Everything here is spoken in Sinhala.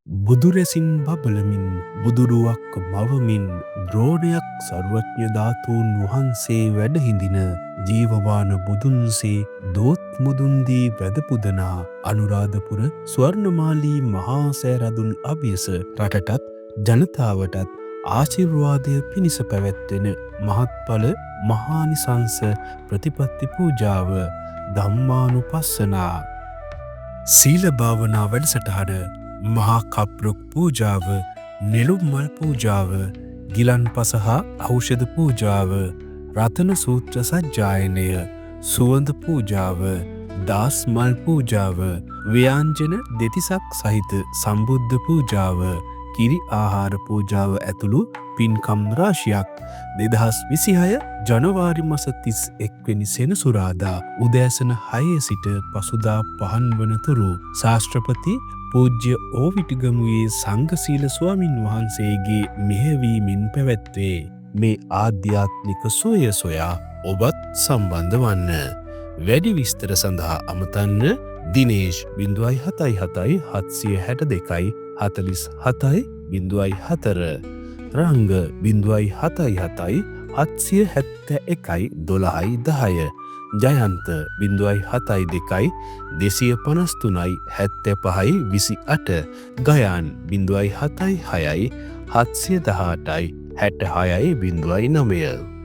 බුදුරැසින් බබලමින් බුදුරුවක් මවමින් ද්‍රෝණයක් සර්වඥ ධාතුන් වහන්සේ වැඩහිඳින ජීවවාන බුදුන්සේ දෝත් මුදුන්දී වැදපුදනා අනුරාධපුර ස්වර්ණමාලී මහා සෑරදුන් අභියස රටටත් ජනතාවටත් ආශිර්වාදය පිණිස පැවැත්වෙන මහත්ඵල මහානිසංස ප්‍රතිපත්ති පූජාව ධම්මානුපස්සනා සීල භාවනා වැඩසටහන මහා කප්රුක් පූජාව නෙළුම් මල් පූජාව ගිලන්පස හා ඖෂධ පූජාව රතන සූත්‍ර සජ්ජායනය සුවඳ පූජාව දාස් මල් පූජාව ව්‍යාංජන දෙතිසක් සහිත සම්බුද්ධ පූජාව කිරි ආහාර පූජාව ඇතුළු පින්කම් රාශියක් 2026 ජනවාරි මස 31 වෙනි සෙනසුරාදා උදෑසන 6 සිට පසුදා 5 වනතුරු ශාස්ත්‍රපති පූජ්‍ය ඕවිටිගමුවේ සංඝසීල ස්වාමින් වහන්සේගේ මෙහෙයවීමෙන් පැවැත්වේ. මේ ආධ්‍යාත්මික සෝය සොයා ඔබත් සම්බන්ධ වන්න. වැඩි විස්තර සඳහා අමතන්න දිනේෂ් 077 762 47 රංග 077 771 1210 ජයන්ත 072 253 75 28 ගයාන් 076 718 66 09